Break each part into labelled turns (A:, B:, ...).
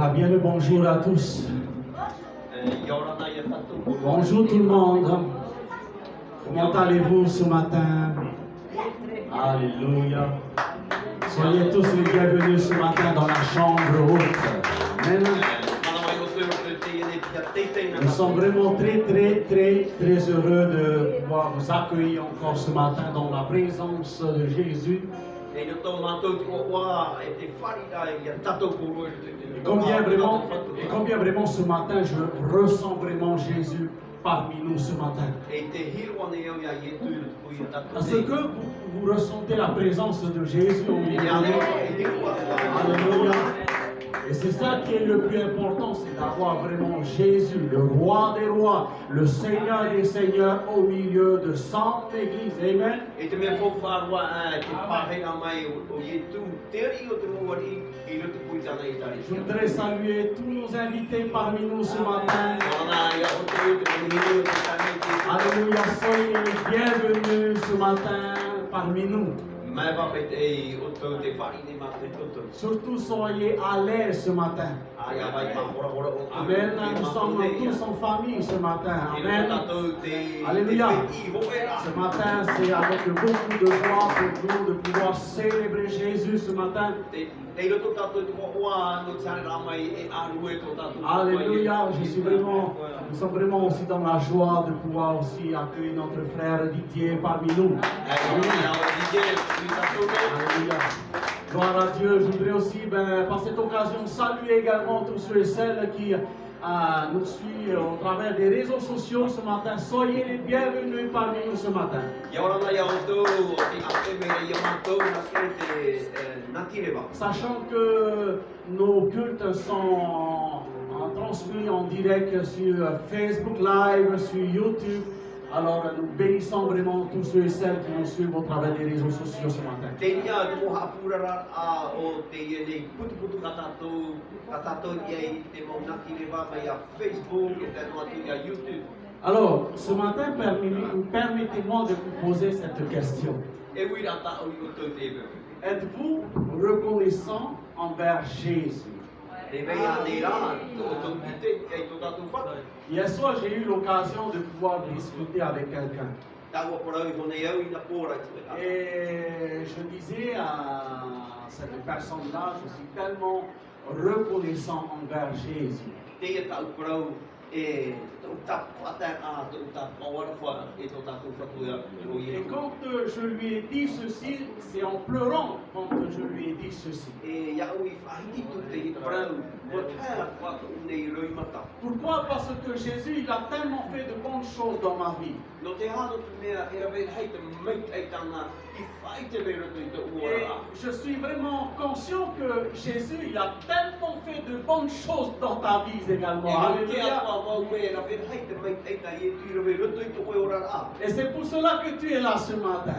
A: Ah, bien le bonjour à tous. Bonjour tout le monde. Comment allez-vous ce matin? Alléluia. Soyez tous les bienvenus ce matin dans la chambre haute. Amen. Nous sommes vraiment très heureux de pouvoir vous accueillir encore ce matin dans la présence de Jésus. Et combien vraiment ce matin je ressens vraiment Jésus parmi nous ce matin. Parce que vous ressentez la présence de Jésus au milieu de nous. Alléluia. Et c'est ça qui est le plus important, c'est d'avoir vraiment Jésus, le roi des rois, le Seigneur des seigneurs au milieu de son Église. Amen. Je voudrais saluer tous nos invités parmi nous ce matin. Alléluia, soyez les bienvenus ce matin parmi nous. Surtout soyez à l'aise ce matin. Amen. Nous sommes tous en famille ce matin. Amen. Alléluia. Ce matin, c'est avec beaucoup de joie pour nous de pouvoir célébrer Jésus ce matin. Alléluia. Nous sommes vraiment aussi dans la joie de pouvoir aussi accueillir notre frère Didier parmi nous. Alléluia. Gloire à Dieu. Je voudrais aussi, par cette occasion, saluer également tous ceux et celles qui nous suivent au travers des réseaux sociaux ce matin. Soyez les bienvenus parmi nous ce matin. Sachant que nos cultes sont transmis en direct sur Facebook Live, sur YouTube. Alors nous bénissons vraiment tous ceux et celles qui nous suivent au travers des réseaux sociaux ce matin. Alors, ce matin, permettez-moi de vous poser cette question. Êtes-vous reconnaissant envers Jésus? Hier soir, j'ai eu l'occasion de pouvoir discuter avec quelqu'un. Et je disais à cette personne-là, je suis tellement reconnaissant envers Jésus. Et quand je lui ai dit ceci, c'est en pleurant quand je lui ai dit ceci. Pourquoi? Parce que Jésus, il a tellement fait de bonnes choses dans ma vie. Et je suis vraiment conscient que Jésus, il a tellement fait de bonnes choses dans ta vie également. Alléluia. Et c'est pour cela que tu es là ce matin.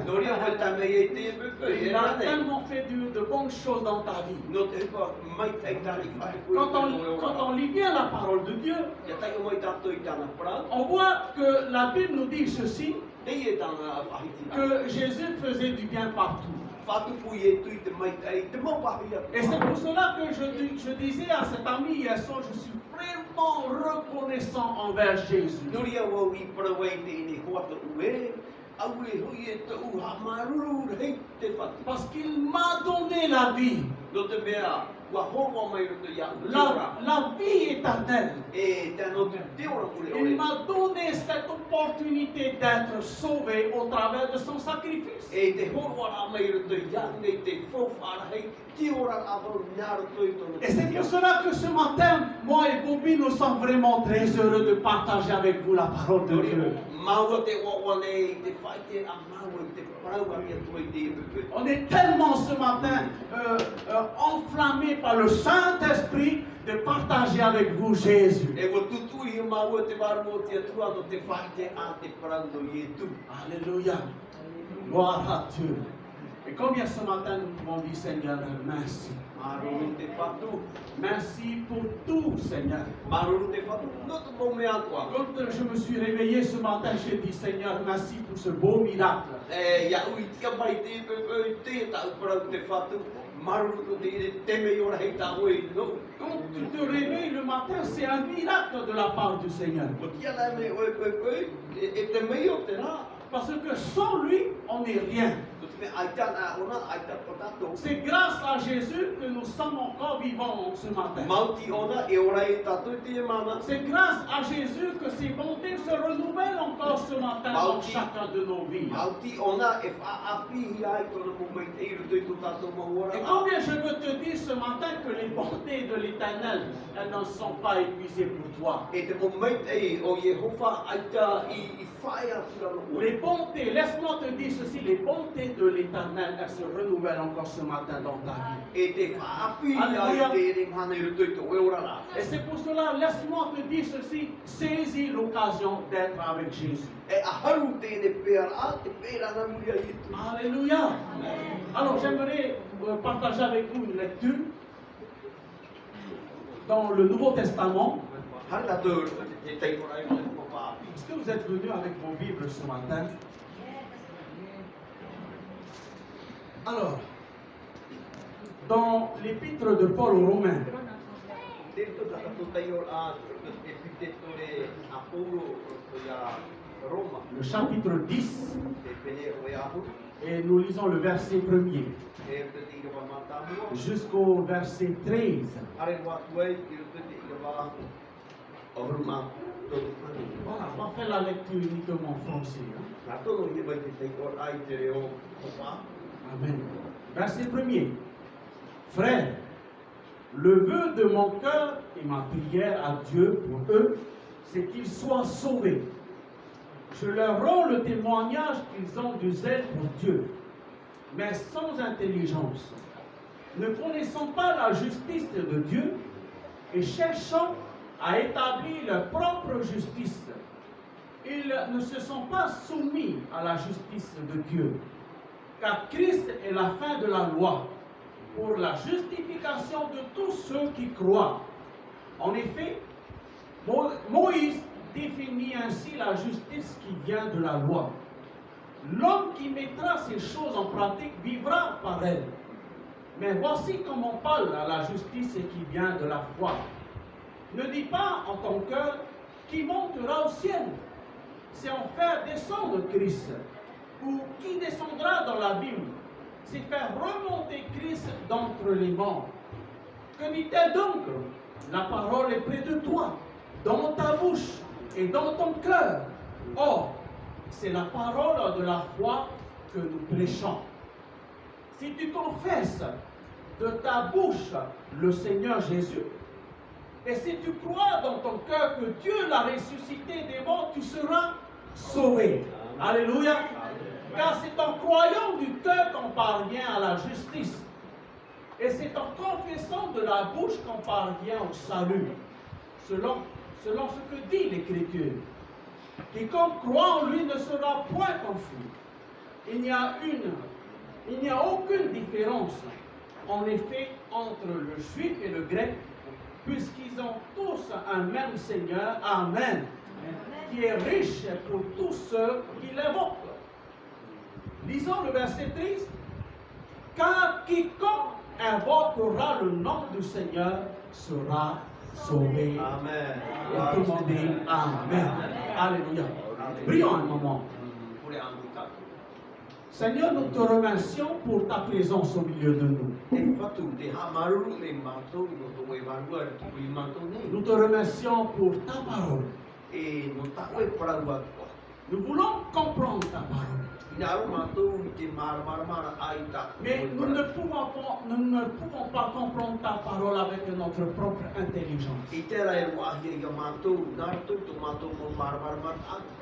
A: Il a tellement fait de bonnes choses dans ta vie. Quand on lit bien la parole de Dieu, on voit que la Bible nous dit ceci, que Jésus faisait du bien partout. Et c'est pour cela que je disais à cet ami hier soir, je suis vraiment reconnaissant envers Jésus. Parce qu'il m'a donné la vie. La vie éternelle. Il m'a donné cette opportunité d'être sauvé au travers de son sacrifice. Et c'est pour cela que ce matin, moi et Bobby, nous sommes vraiment très heureux de partager avec vous la parole de Dieu. On est tellement ce matin enflammés par le Saint-Esprit de partager avec vous Jésus. Alléluia. Gloire à Dieu. Et combien ce matin nous pouvons dire, Seigneur, merci. Merci pour tout, Seigneur. Quand je me suis réveillé ce matin, j'ai dit, Seigneur, merci pour ce beau miracle. Quand tu te réveilles le matin, c'est un miracle de la part du Seigneur. Parce que sans lui, on n'est rien. C'est grâce à Jésus que nous sommes encore vivants ce matin. C'est grâce à Jésus que ses bontés se renouvellent encore ce matin dans chacun de nos vies. Et combien je veux te dire ce matin que les bontés de l'Éternel, elles ne sont pas épuisées pour toi. Les bontés, laisse-moi te dire ceci, les bontés de l'Éternel, elles se renouvellent encore ce matin dans ta vie. Alléluia. Et c'est pour cela, laisse-moi te dire ceci, saisis l'occasion d'être avec Jésus. Alléluia. Alors j'aimerais partager avec vous une lecture dans le Nouveau Testament. Est-ce que vous êtes venus avec vos Bibles ce matin? Alors, dans l'épître de Paul aux Romains, le chapitre 10, et nous lisons le verset 1er jusqu'au verset 13. Voilà, on va faire la lecture uniquement en français. Amen. Verset 1er. Frères, le vœu de mon cœur et ma prière à Dieu pour eux, c'est qu'ils soient sauvés. Je leur rends le témoignage qu'ils ont du zèle pour Dieu, mais sans intelligence, ne connaissant pas la justice de Dieu et cherchant à établir leur propre justice. Ils ne se sont pas soumis à la justice de Dieu, car Christ est la fin de la loi pour la justification de tous ceux qui croient. En effet, Moïse définit ainsi la justice qui vient de la loi. L'homme qui mettra ces choses en pratique vivra par elles. Mais voici comment on parle à la justice qui vient de la foi. Ne dis pas en ton cœur qui montera au ciel. C'est en faire descendre Christ. Ou qui descendra dans l'abîme. C'est faire remonter Christ d'entre les morts. Que dit-elle donc? La parole est près de toi, dans ta bouche et dans ton cœur. Or, c'est la parole de la foi que nous prêchons. Si tu confesses de ta bouche le Seigneur Jésus, et si tu crois dans ton cœur que Dieu l'a ressuscité des morts, tu seras sauvé. Alléluia. Car c'est en croyant du cœur qu'on parvient à la justice. Et c'est en confessant de la bouche qu'on parvient au salut. Selon ce que dit l'Écriture. Quiconque croit en lui ne sera point confus. Il n'y a aucune différence, en effet, entre le juif et le grec, puisqu'ils ont tous un même Seigneur, Amen, qui est riche pour tous ceux qui l'invoquent. Lisons le verset 13. Car quiconque invoquera le nom du Seigneur sera sauvé. Amen. Et tout le monde dit Amen. Alléluia. Prions un moment. Seigneur, nous te remercions pour ta présence au milieu de nous. Nous te remercions pour ta parole. Nous voulons comprendre ta parole. Mais nous ne nous ne pouvons pas comprendre ta parole avec notre propre intelligence. Et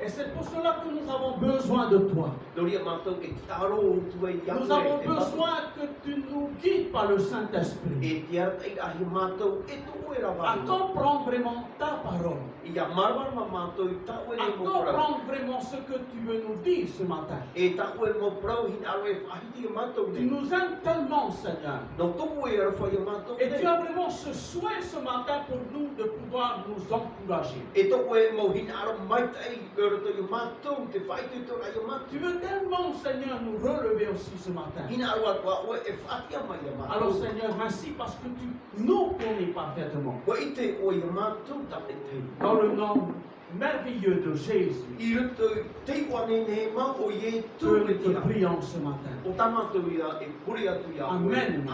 A: c'est pour cela que nous avons besoin de toi. Nous avons besoin que tu nous guides par le Saint-Esprit à comprendre vraiment ta parole, à comprendre vraiment ce que tu veux nous dire ce matin. Tu nous aimes tellement, Seigneur. Et tu as vraiment ce souhait ce matin pour nous de pouvoir nous encourager. Tu veux tellement, Seigneur, nous relever aussi ce matin. Alors, Seigneur, merci parce que tu nous connais parfaitement. Dans le nom merveilleux de Jésus, nous te prions ce matin. Amen.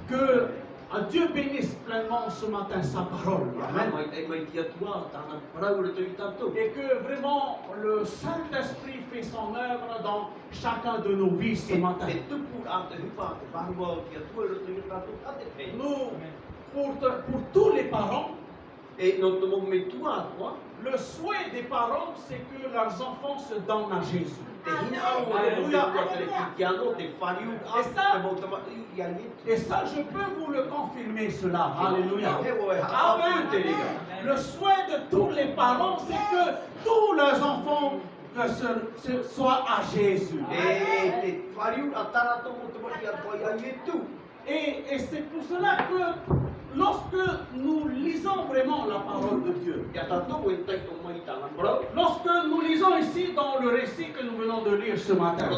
A: Que Dieu bénisse pleinement ce matin sa parole. Amen. Et que vraiment le Saint-Esprit fait son œuvre dans chacun de nos vies ce matin. Nous, pour tous les parents, le souhait des parents, c'est que leurs enfants se donnent à Jésus. Alléluia. Et ça, je peux vous le confirmer cela. Alléluia. Amen. Le souhait de tous les parents, c'est que tous leurs enfants soient à Jésus. Et c'est pour cela que lorsque nous lisons vraiment la parole de Dieu, lorsque nous lisons ici dans le récit que nous venons de lire ce matin,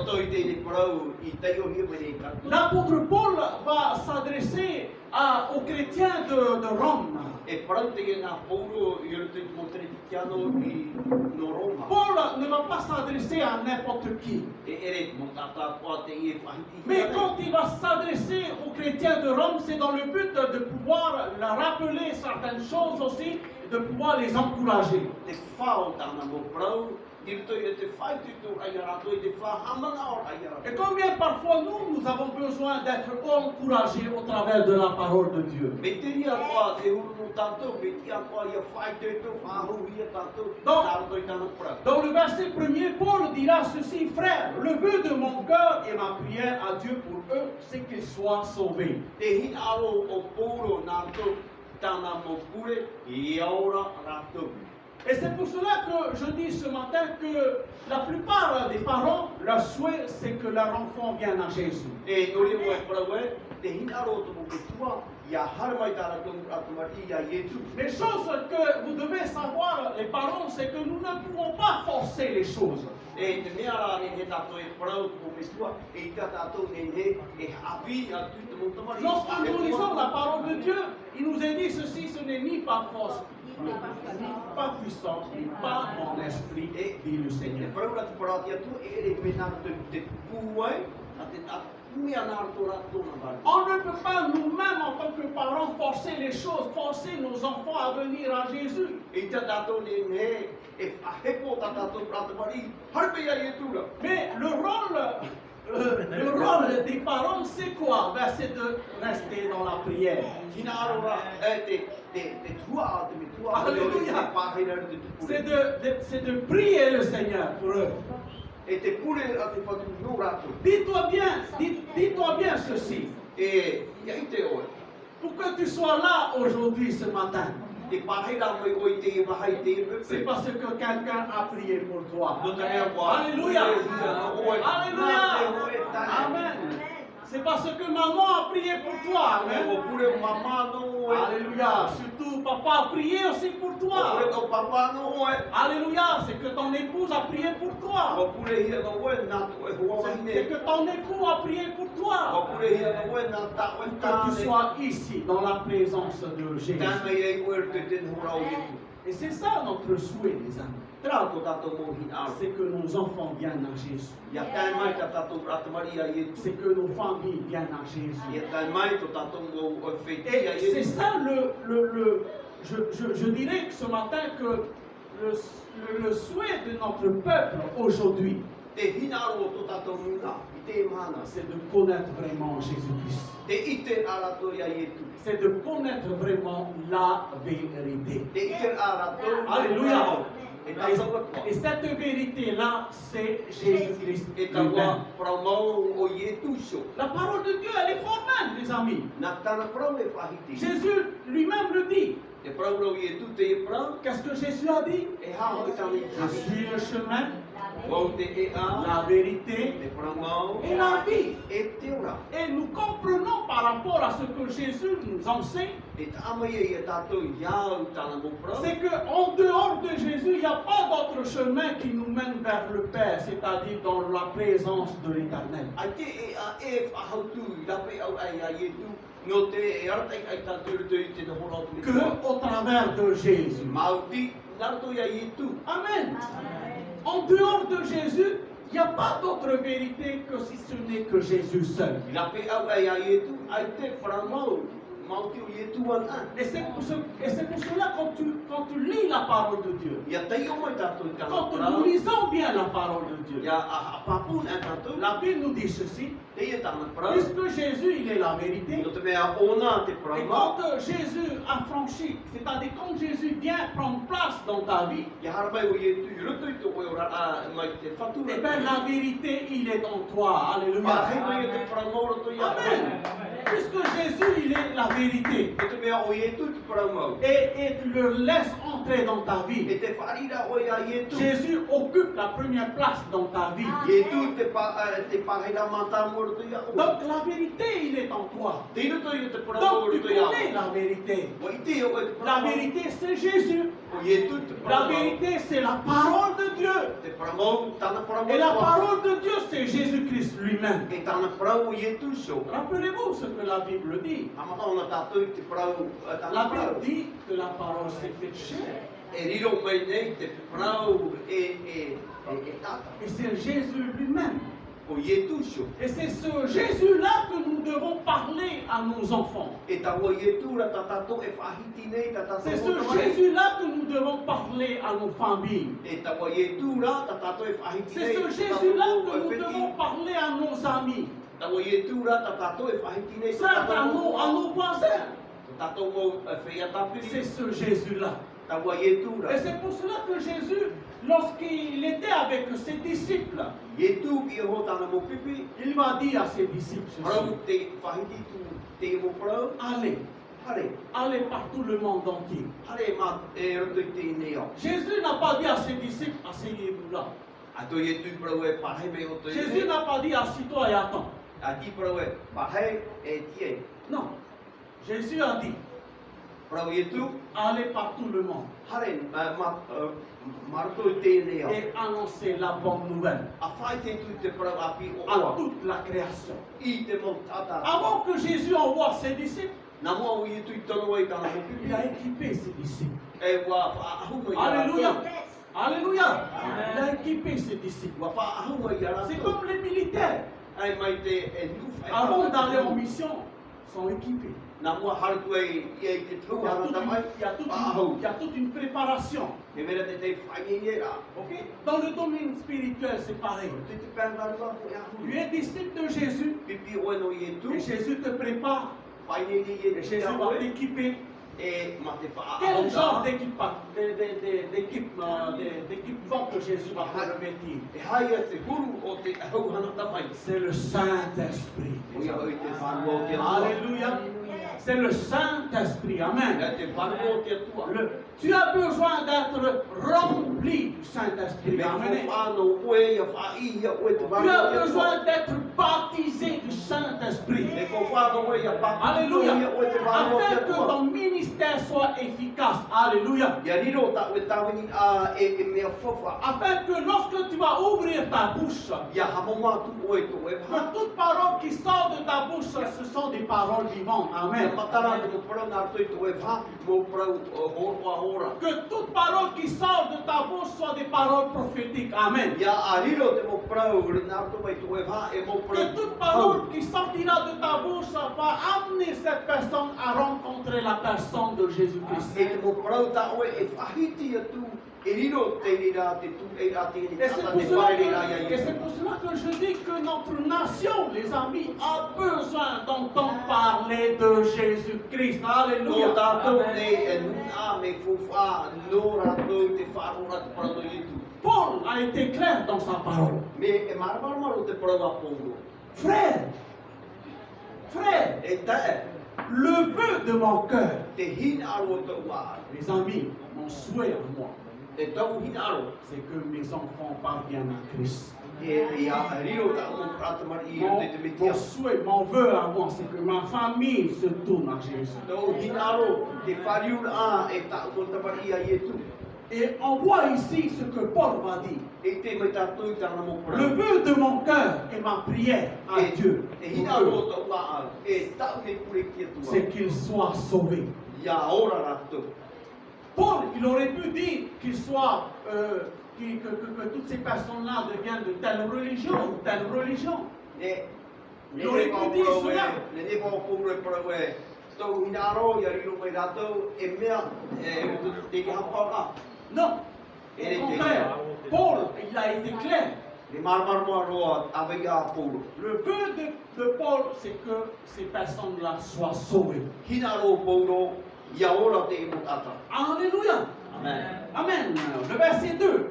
A: l'apôtre Paul va s'adresser aux chrétiens de Rome. Paul ne va pas s'adresser à n'importe qui. Mais quand il va s'adresser aux chrétiens de Rome, c'est dans le but de pouvoir leur rappeler certaines choses aussi, de pouvoir les encourager. Et combien parfois nous avons besoin d'être encouragés au travers de la parole de Dieu. Dans le verset 1er, Paul dira ceci: frère, le vœu de mon cœur et ma prière à Dieu pour eux, c'est qu'ils soient sauvés. Et c'est pour cela que je dis ce matin que la plupart des parents, leur souhait, c'est que leur enfant vienne à Jésus. Mais chose que vous devez savoir, les parents, c'est que nous ne pouvons pas forcer les choses. Lorsque nous lisons la parole de Dieu, il nous est dit ceci: ce n'est ni par force, ni pas puissance, ni pas mon esprit, dit le Seigneur. On ne peut pas nous-mêmes en tant que parents forcer les choses, forcer nos enfants à venir à Jésus. Mais le rôle des parents, c'est quoi? C'est de rester dans la prière. Alléluia. C'est de prier le Seigneur pour eux. Dis-toi bien ceci. Pour que tu sois là aujourd'hui, ce matin, c'est parce que quelqu'un a prié pour toi. Alléluia. Alléluia. Amen. C'est parce que maman a prié pour toi. Amen. Alléluia. Surtout papa a prié aussi pour toi. Alléluia. C'est que ton épouse a prié pour toi. C'est que ton époux a prié pour toi. Que tu sois ici dans la présence de Jésus. Et c'est ça notre souhait, les amis. C'est que nos enfants viennent à Jésus. C'est que nos familles viennent à Jésus. Et c'est ça je dirais que ce matin que le souhait de notre peuple aujourd'hui, c'est de connaître vraiment Jésus-Christ. c'est de connaître vraiment la vérité. Alléluia. Et cette vérité-là, c'est Jésus-Christ lui-même. La parole de Dieu, elle est formelle, les amis. Jésus lui-même le dit. Qu'est-ce que Jésus a dit? Je suis le chemin, la vérité et la vie. Et nous comprenons par rapport à ce que Jésus nous enseigne, c'est qu'en dehors de Jésus, il n'y a pas d'autre chemin qui nous mène vers le Père, c'est-à-dire dans la présence de l'Éternel. Que au travers de Jésus. Amen. En dehors de Jésus, il n'y a pas d'autre vérité que si ce n'est que Jésus seul. Et c'est pour cela quand tu lis la parole de Dieu, quand nous lisons bien la parole de Dieu, la Bible nous dit ceci, puisque Jésus il est la vérité, et quand Jésus a franchi, c'est-à-dire quand Jésus vient prendre place dans ta vie, et bien la vérité il est en toi. Alléluia. Amen. Puisque Jésus il est la vérité et tu le laisses entrer dans ta vie, Jésus occupe la première place dans ta vie. Donc la vérité il est en toi. Donc tu connais la vérité. La vérité c'est Jésus. La vérité c'est la parole de Dieu. Et la parole de Dieu c'est Jésus-Christ lui-même. Rappelez-vous ce que la Bible dit. La Bible dit que la parole s'est faite chair. Et c'est Jésus lui-même. Et c'est ce Jésus-là que nous devons parler à nos enfants. C'est ce Jésus-là que nous devons parler à nos familles. C'est ce Jésus-là que nous devons parler à nos amis. Certes, à nos voisins. C'est ce Jésus-là. Et c'est pour cela que Jésus, lorsqu'il était avec ses disciples, il m'a dit à ses disciples ceci, allez par tout le monde entier. Jésus n'a pas dit à ses disciples, asseyez-vous là. Jésus n'a pas dit, assis-toi et attends. Non. Jésus a dit, allez par tout le monde et annoncez la bonne nouvelle à toute la création. Avant que Jésus envoie ses disciples, il a équipé ses disciples. Alléluia. Alléluia. Il a équipé ses disciples. C'est comme les militaires. Avant d'aller en mission, sont équipés. Il y a toute une préparation. Okay? Dans le domaine spirituel, c'est pareil. Tu es disciple de Jésus. Et Jésus te prépare. Et Jésus va t'équiper. Quel genre d'équipement que Jésus va te revêtir? C'est le Saint-Esprit. Alléluia. C'est le Saint-Esprit. Amen. Tu as besoin d'être rempli du Saint-Esprit. Amen. Tu as besoin d'être baptisé du Saint-Esprit. Alléluia. Afin que ton ministère soit efficace. Alléluia. Afin que lorsque tu vas ouvrir ta bouche, que toute parole qui sort de ta bouche, ce sont des paroles vivantes. Amen. Que toute parole qui sort de ta bouche soit des paroles prophétiques. Amen. Que toute parole qui sortira de ta bouche va amener amener cette personne à rencontrer la personne de Jésus-Christ.
B: E te mo prauta oe e whahiti atu e riro te rira te tu e a te ni
A: Et c'est
B: kata
A: pour
B: te
A: cela
B: whaere rira ia
A: que, et c'est pour cela que je dis que notre nation, les amis, a besoin d'entendre parler de Jésus-Christ.
B: No
A: Alléluia.
B: tātou nei e nuna me fuwha no rātou te whaarora te parano i tu.
A: Paul a été clair dans sa parole.
B: Me e maramaro te parau a Paulo.
A: Frère, frère,
B: E tae,
A: le vœu de mon cœur,
B: te hina aro te ua.
A: mes amis, mon souhait à moi,
B: E tau hina aro.
A: c'est que mes enfants parviennent à Christ.
B: E a riro ta o pratamari i te te
A: Mon
B: mitia.
A: souhait, mon vœu à moi, c'est que ma famille se tourne à Jésus.
B: Tau hina aro, te whariura a e ta o tamari a i e tu.
A: Et on voit ici ce que Paul va dire.
B: E te me tātou tāna mo
A: Le
B: parau.
A: vœu de mon cœur et ma prière à Dieu,
B: E hina aro ta ua a. E tau ne kure kia
A: c'est
B: tua.
A: qu'il soit sauvé.
B: Ia ora rato.
A: Paul, il aurait pu dire qu'il soit, que toutes ces personnes-là deviennent de telle religion ou telle religion.
B: Ne
A: L'aurait pu dire cela.
B: ne pa pūre parau e. Tau hina aro ia riro mai rato e mea e te ki hapara.
A: Non. Au contraire, Paul, il a été clair.
B: Ne marmarmo roa avei a Paulo.
A: Le vœu de Paul, c'est que ces personnes-là soient sauvées.
B: Hina ro Paulo ia ora te imu tata.
A: Alléluia.
B: Amen.
A: Amen. Le verset 2.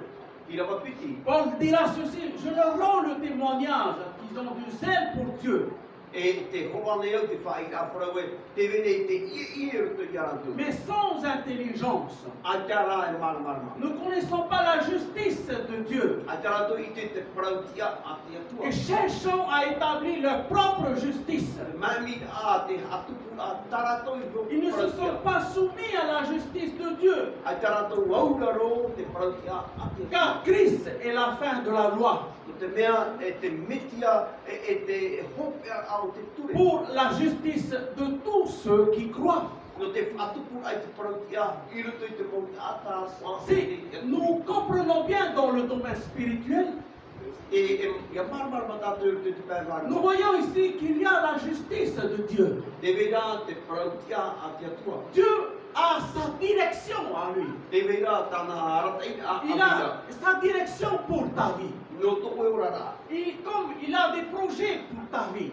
B: I rawa piti.
A: Paul dira ceci, je leur rends le témoignage qu'ils ont du zèle pour Dieu,
B: E te hoane au te whai a parau e te vene te i ruto i arantu.
A: mais sans intelligence.
B: A te ara e marmarma.
A: Ne connaissant pas la justice de Dieu
B: A te rato i te parau tia a te atua.
A: et cherchant à établir leur propre justice.
B: Mami a te hatupu a tarato i ro
A: Ils ne se sont pas soumis à la justice de Dieu,
B: A te rato aura ro te parau tia a te atua.
A: car Christ est la fin de la loi
B: Ko te mea e te mitia e te hopea au te ture.
A: pour la justice de tous ceux qui croient.
B: No te atupu ai te parau tia i ruto i te mou ata sa
A: Si nous comprenons bien dans le domaine spirituel,
B: ia marmarma tātou i ruto i te pēwara.
A: nous voyons ici qu'il y a la justice de Dieu.
B: Te vera te parau tia a te atua.
A: Dieu a sa direction à lui.
B: Te vera tāna aratai a
A: Il a sa direction pour ta vie.
B: No toko e orara.
A: Comme il a des projets pour ta vie.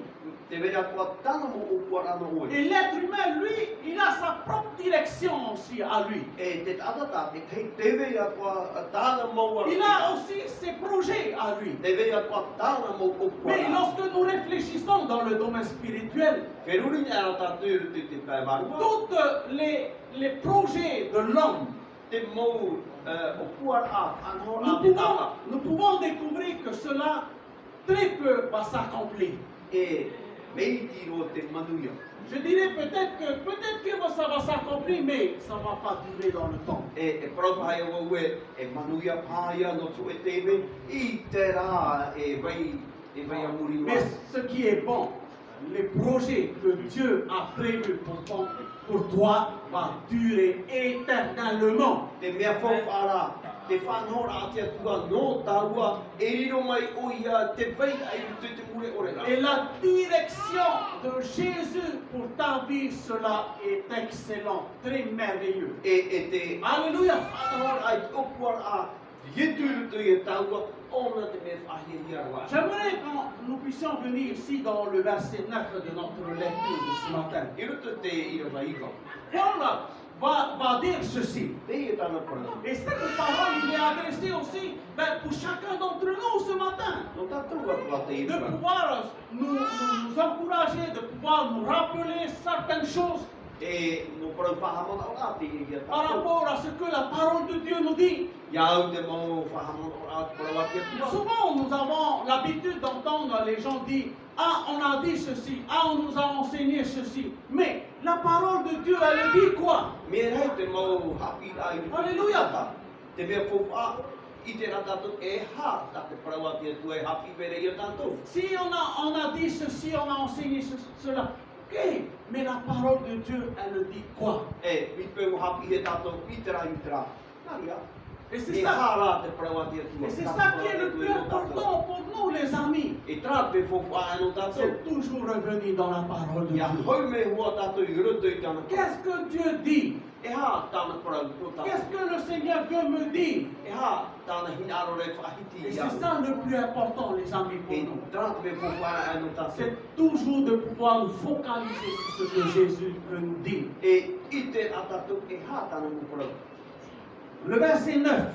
B: Te vera kua tāna mo o kuarana oe.
A: Et l'être humain, lui, il a sa propre direction aussi à lui.
B: E te tatata, te kei te vera kua tāna mo
A: Il a aussi ses projets à lui.
B: Te vera kua tāna mo o
A: Mais
B: kuarana.
A: lorsque nous réfléchissons dans le domaine spirituel,
B: Wheruri ni ara tātou i ruto i te pēwarua.
A: tous les projets de l'homme,
B: Te mou o kuara anho
A: nous
B: a te tata.
A: pouvons découvrir que cela, très peu va s'accomplir.
B: E meiti ro te manuia.
A: Je dirais peut-être que ça va s'accomplir, mais ça ne va pas durer dans le temps.
B: E paraupai o ue e manuia pāia no tu e teme I te rā e vai a muri
A: Mais ce qui est bon, les projets que Dieu a prévus pour toi va durer éternellement.
B: Te mea whawhara, te whanhora a te atua no tāua, e riro mai o ia te vai ai tu te mure ore rā.
A: Et la direction de Jésus pour ta vie, cela est excellent, très merveilleux.
B: E te
A: Alléluia.
B: whanhora ai te okuara a yetu rutu i e tāua, ona te mea whahihia rā.
A: J'aimerais que nous puissions venir ici dans le verset 9 de notre lecture de ce matin.
B: I rutu te ira waiwa.
A: Paul va dire ceci.
B: Te e tāna parana.
A: Et cette parole, il est adressée aussi pour chacun d'entre nous ce matin.
B: No tātou a kua te
A: De
B: ira.
A: pouvoir nous encourager, de pouvoir nous rappeler certaines choses
B: E no parau whahamona o rā te ia
A: par
B: tātou.
A: rapport à ce que la parole de Dieu nous dit.
B: Ia au te mau whahamona o rā te parau a te atua.
A: Souvent, nous avons l'habitude d'entendre les gens dire « Ah, on a dit ceci, ah, on nous a enseigné ceci. » Mais la parole de Dieu, elle dit quoi?
B: Me rei te mau hapi ai.
A: Alleluia.
B: Te mea whawha I te rā tātou e ha tā te parau a te atua e hapi vere i a tātou.
A: Si on a dit ceci, on a enseigné cela. Ok, mais la parole de Dieu, elle dit quoi?
B: E, mi peu hapi e tātou i te rā i te rā. Nāria.
A: Et c'est
B: E
A: ça,
B: hara te parawa te atua.
A: et c'est ça qui est le plus important pour nous, les amis.
B: E tra pe fofa ano tatou.
A: C'est toujours revenir dans la parole de
B: Ia
A: Dieu.
B: hau me hua tatou i roto i tana.
A: Qu'est-ce que Dieu dit?
B: E ha tana parau to tatou.
A: Qu'est-ce que le Seigneur veut me dire?
B: E ha tana hinaro re whahiti
A: Et
B: i
A: c'est
B: au.
A: ça le plus important, les amis, pour
B: E
A: nous.
B: tra pe fofa ano tatou.
A: C'est toujours de pouvoir nous focaliser sur ce que Jésus veut nous dire.
B: E ite a tatou e ha tana mu parau.
A: Le verset 9,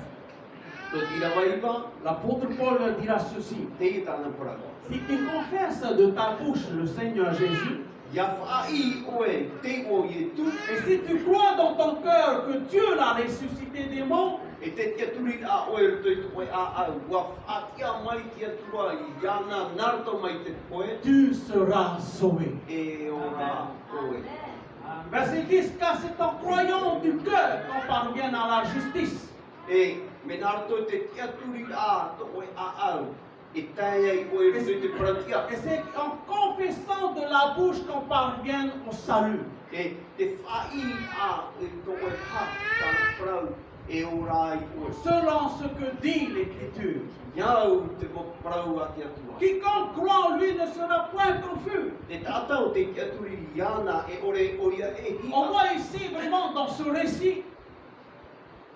B: To tira waiwa,
A: l'apôtre Paul dira ceci.
B: te i tana parau.
A: Si tu confesses de ta bouche le Seigneur Jésus,
B: Ia whai oe te o i tu.
A: et si tu crois dans ton cœur que Dieu l'a ressuscité des morts,
B: E te tia turi a oe roto i tu oe a au. Wa whaatia mai tia tua i ana narto mai te oe.
A: tu seras sauvé.
B: E ora oe.
A: Verset 10, car c'est en croyant du cœur qu'on parvient à la justice.
B: E me narto te tia turi a to oe a au. E taia i oe roto i te pratia.
A: Et c'est en confessant de la bouche qu'on parvient au salut.
B: E te whai a e to oe ha tana prau. E ora i oe.
A: Selon ce que dit l'Écriture.
B: Iau te mo prau a tia tua.
A: Quiconque croit en lui ne sera point confus.
B: Te tātou te tia turi i ana e ore oia e hi.
A: On voit ici vraiment dans ce récit,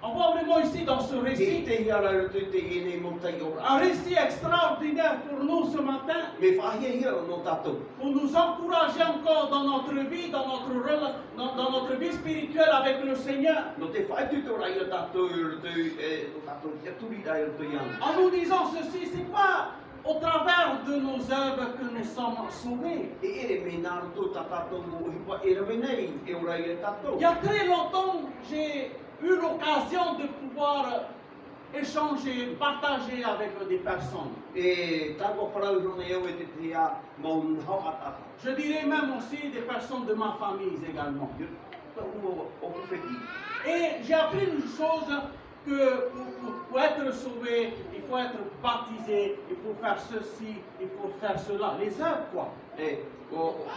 A: on voit vraiment ici dans ce
B: E
A: récit,
B: te hiara roto i te ene mo tai ora.
A: un récit extraordinaire pour nous ce matin,
B: Me whahia hia no tātou.
A: pour nous encourager encore dans notre vie, dans notre vie spirituelle avec le Seigneur,
B: No te whai tuto rai o tātou i roto i no tātou tia turi rai roto i ana.
A: en nous disant ceci, c'est pas au travers de nos œuvres que nous sommes sauvés.
B: E ere me nā roto tā tātou mo hipa e rawe nei e ora i e tātou.
A: Il y a très longtemps, j'ai eu l'occasion de pouvoir échanger, partager avec des personnes.
B: E tāko parau rona eo e te tia maun hau a tātou.
A: Je dirais même aussi des personnes de ma famille également.
B: Tā ua o kufeti.
A: Et j'ai appris une chose que pour être sauvé, il faut être baptisé, il faut faire ceci, il faut faire cela. Les œuvres quoi.
B: E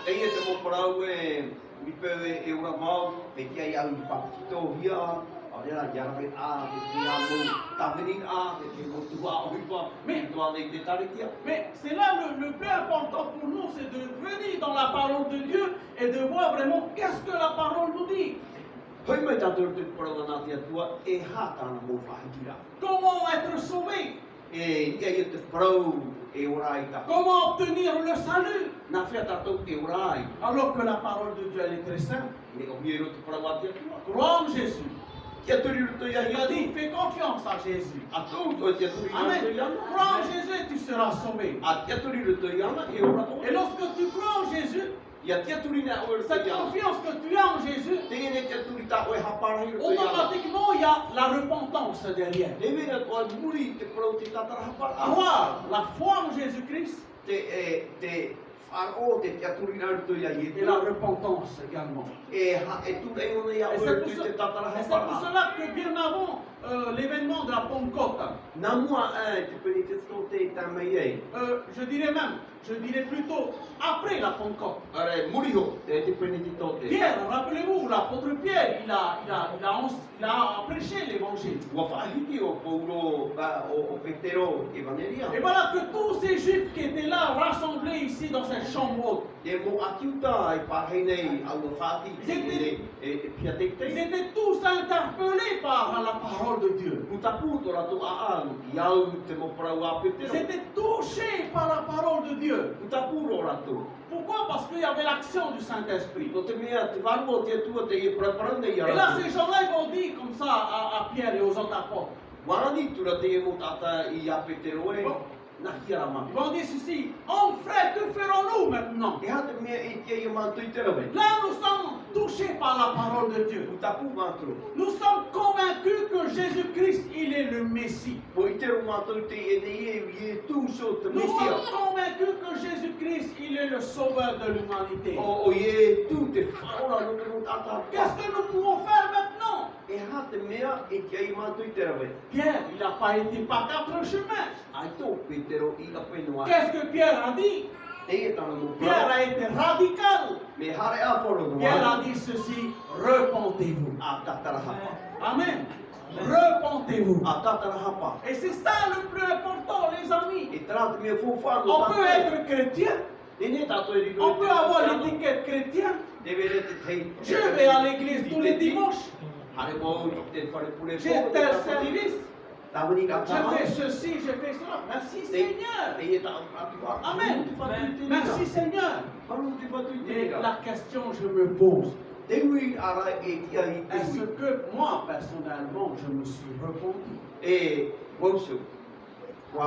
B: e te mo parau e mi pewe e ura mau e kia i au i pakito hia. A rera yarawe a te tia mo tawini a te mo tua o hipa. Me tua nei te tarikia.
A: Mais c'est là le plus important pour nous, c'est de venir dans la parole de Dieu et de voir vraiment qu'est-ce que la parole nous dit.
B: Hoi mai tātou te parau nā tia tua e hā tāna mo whahitira.
A: Comment être sauvé?
B: E ia i te parau e ora i tā.
A: Comment obtenir le salut?
B: Nā whea tātou e ora i.
A: Alors que la parole de Dieu elle est très simple.
B: Me o hia i roto parau a tia tua.
A: Crois en Jésus.
B: Kia turi roto ia
A: Il
B: hia
A: a
B: tu.
A: dit, fais confiance à Jésus.
B: A tau to tia turi
A: Amen.
B: roto i ana.
A: Crois en Jésus et tu seras sauvé.
B: A tia turi roto i ana e ora o.
A: Et lorsque tu crois en Jésus,
B: Ia tia turi nā o roto
A: cette
B: i ana.
A: confiance que tu as en Jésus,
B: Tēne tia turi tā oe haparahi roto i ana.
A: automatiquement il y a la repentance derrière.
B: E mera toa muri te parau te tātara hapara.
A: Croire, la foi en Jésus-Christ
B: Te wharo te tia turi nā roto i a
A: et
B: ietu.
A: la repentance également.
B: E tura i ona ia
A: Et
B: o
A: c'est
B: roto
A: pour,
B: i te tātara
A: et c'est pour
B: hapara.
A: cela que bien avant l'événement de la Pentecôte,
B: Nā mua te pene te tō te tamai ei.
A: je dirais plutôt après la Pentecôte.
B: Are muriho te pene te tō te.
A: Pierre, rappelez-vous, l'apôtre Pierre, il a prêché l'évangile.
B: Ua whaahiti o Paulo o Petero Evangelia.
A: Et voilà que tous ces juifs qui étaient là, rassemblés ici dans cette chambre haute,
B: E mo atiuta i pāhei nei au whaati e pia te
A: ils
B: te.
A: étaient tous interpellés par la parole de Dieu.
B: Mutapu to rato a au i au te mo parau a
A: Ils
B: Petero.
A: étaient touchés par la parole de Dieu.
B: Mutapu ro rato.
A: Pourquoi? Parce qu'il y avait l'action du Saint-Esprit.
B: No te mea te varu o te atua te i praparau nei a
A: Et là,
B: rato.
A: ces gens-là, ils vont dire comme ça à Pierre et aux autres apôtres.
B: Wani tura te e mo tata i a Petero e. Na hiara
A: Ils
B: maki.
A: vont dire ceci, oh frère, que ferons-nous maintenant?
B: E ha te mea e tia i mantui te rawe.
A: Là, nous sommes touchés par la parole de Dieu.
B: Mutapu manturu.
A: Nous sommes convaincus que Jésus-Christ, il est le Messie.
B: Mo i te ro mantui te e nei e tu so te
A: Nous
B: mesia.
A: sommes convaincus que Jésus-Christ, il est le sauveur de l'humanité.
B: O e tu te whaora no te no tata.
A: Qu'est-ce que nous pouvons faire maintenant?
B: E ha te mea e tia i mantui te rawe.
A: Pierre, il n'a pas été par quatre chemins.
B: Ai tō Petero i a whenua.
A: Qu'est-ce que Pierre a dit? Pierre a été radical.
B: Me hare a foro no.
A: Pierre a dit ceci, repentez-vous.
B: A tatarahapa.
A: Amen. Repentez-vous.
B: A tatarahapa.
A: Et c'est ça le plus important, les amis.
B: E trata me fofa no.
A: On peut être chrétien. On peut avoir l'étiquette chrétien. Je vais à l'église tous les dimanches. J'ai tel service. Je fais ceci, je fais cela. Merci Seigneur. Amen. Merci Seigneur. Et la question que je me pose, est-ce que moi, personnellement, je me suis repenti? Vous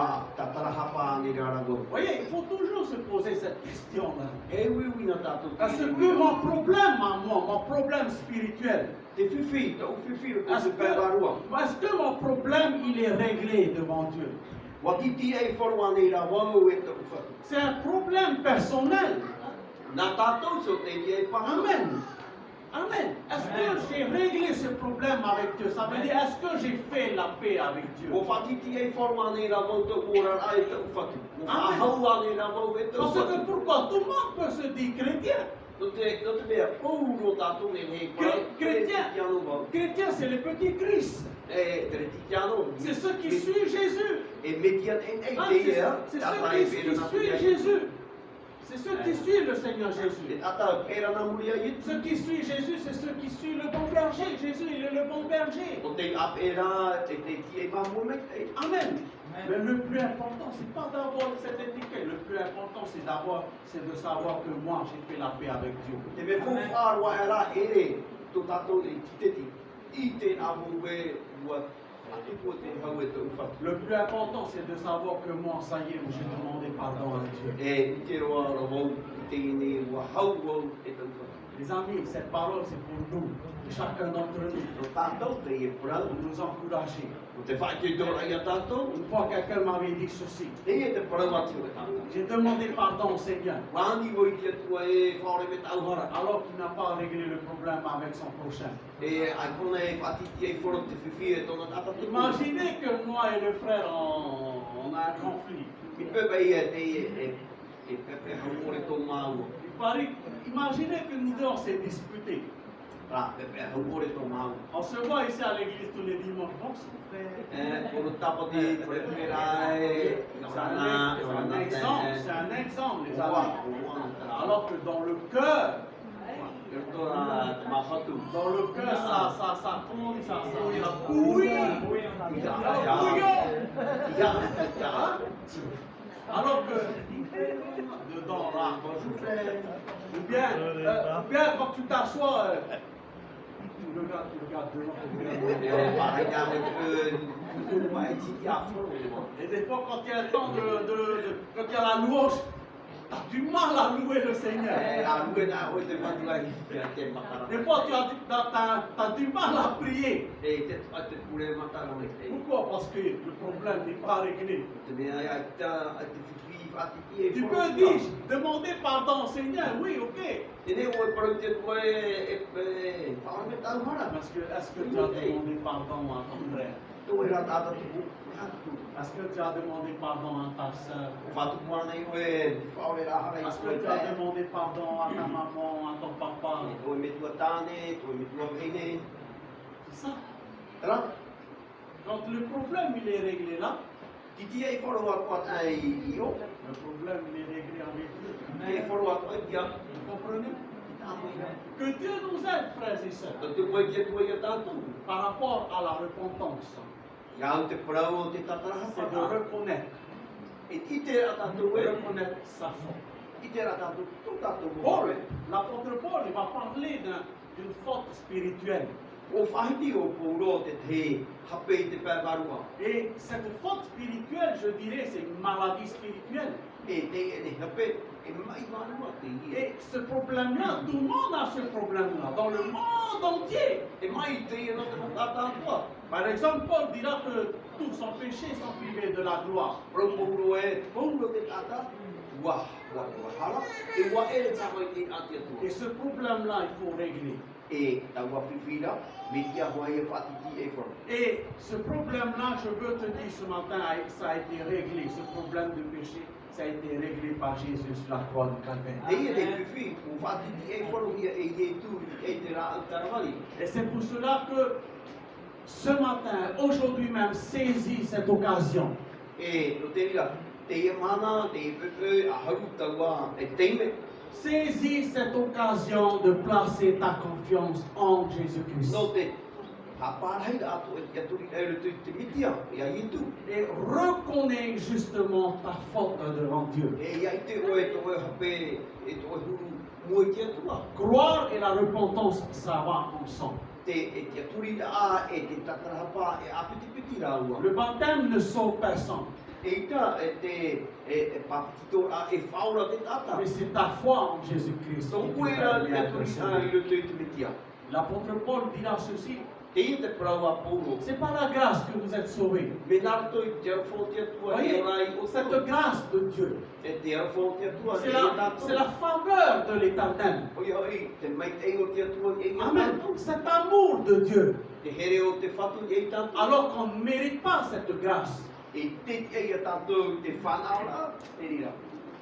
A: voyez, il faut toujours se poser cette question-là. Est-ce que mon problème à moi, mon problème spirituel, est-ce que mon problème, il est réglé devant Dieu? C'est un problème personnel. Amen. Amen. Est-ce que j'ai réglé ce problème avec Dieu? Ça veut dire, est-ce que j'ai fait la paix avec Dieu? Parce que pourquoi? Tout le monde peut se dire chrétien. Chrétien, c'est le petit Christ. C'est ceux qui suivent Jésus. C'est ceux qui suivent Jésus. C'est ceux qui suivent le Seigneur Jésus. Ceux qui suivent Jésus, c'est ceux qui suivent le bon berger. Jésus, il est le bon berger. Amen. Mais le plus important, c'est pas d'avoir cette étiquette. Le plus important, c'est de savoir que moi, j'ai fait la paix avec Dieu. Le plus important, c'est de savoir que moi, ça y est, j'ai demandé pardon à Dieu. Les amis, cette parole, c'est pour nous, chacun d'entre nous, nous encourager. Une fois, quelqu'un m'avait dit ceci. J'ai demandé pardon au Seigneur. Alors qu'il n'a pas réglé le problème avec son prochain. Imaginez que moi et le frère, on a un conflit. Imaginez que nous deux, on s'est disputés. On se voit ici à l'église tous les dimanches. Donc, c'est un exemple, les amis. Alors que dans le cœur, ça bouille. Alors que dedans là, ou bien quand tu t'assois, tu regardes devant. Et des fois quand il y a le temps quand il y a la louange, tu as du mal à louer le Seigneur. Des fois tu as du mal à prier. Pourquoi? Parce que le problème n'est pas réglé. Tu peux dire, demander pardon au Seigneur, oui, ok. Est-ce que tu as demandé pardon à ton frère? Est-ce que tu as demandé pardon à ta soeur? Est-ce que tu as demandé pardon à ta maman, à ton papa? C'est ça. Quand le problème il est réglé là, le problème il est réglé avec Dieu. Vous comprenez? Que Dieu nous aide, frères et sœurs, par rapport à la repentance. C'est de reconnaître sa faute. L'apôtre Paul, il va parler d'une faute spirituelle. Et cette faute spirituelle, je dirais, c'est une maladie spirituelle. Et ce problème-là, tout le monde a ce problème-là, dans le monde entier. Par exemple, Paul dira que tous sont péchés, sont privés de la gloire. Et ce problème-là, il faut régler. Et ce problème-là, je veux te dire ce matin, ça a été réglé, ce problème de péché, ça a été réglé par Jésus sur la croix du Calvaire. Et c'est pour cela que ce matin, aujourd'hui même, saisis cette occasion. Saisis cette occasion de placer ta confiance en Jésus-Christ. Et reconnais justement ta faute devant Dieu. Croire et la repentance, ça va ensemble. Le baptême ne sauve personne. Mais c'est ta foi en Jésus-Christ qui te permet d'être sauvé. L'apôtre Paul dira ceci. C'est par la grâce que vous êtes sauvés. Voyez, cette grâce de Dieu, c'est la faveur de l'Éternel. Amen. Cet amour de Dieu. Alors qu'on ne mérite pas cette grâce.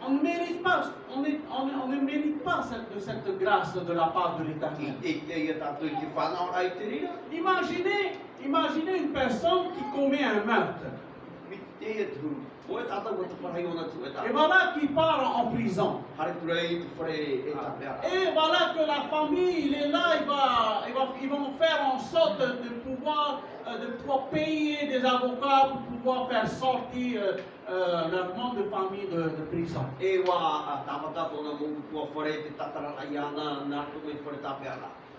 A: On ne mérite pas, on ne mérite pas cette grâce de la part de l'Éternel. Imaginez une personne qui commet un meurtre. Et voilà qu'il part en prison. Et voilà que la famille, il est là, ils vont faire en sorte de pouvoir payer des avocats pour pouvoir faire sortir leur membre de famille de prison.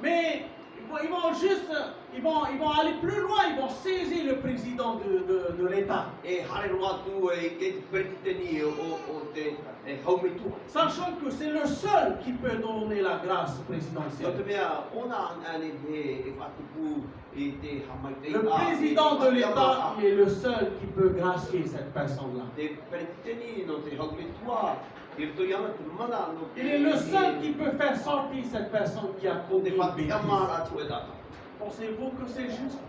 A: Mais ils vont aller plus loin, ils vont saisir le président de l'État. Sachant que c'est le seul qui peut donner la grâce présidentielle. Le président de l'État, il est le seul qui peut gracier cette personne-là. Il est le seul qui peut faire sortir cette personne qui a commis une bêtise. Pensez-vous que c'est juste?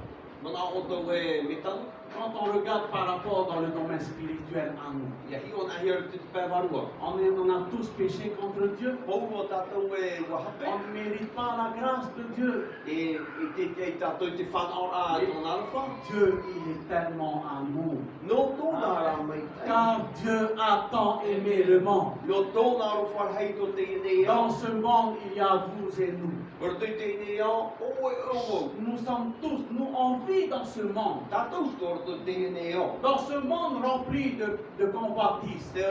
A: Quand on regarde par rapport dans le domaine spirituel à nous, on a tous péché contre Dieu. On ne mérite pas la grâce de Dieu. Dieu, il est tellement amour. Car Dieu a tant aimé le monde. Dans ce monde, il y a vous et nous. Nous sommes tous, on vit dans ce monde. Dans ce monde rempli de convoitises. Et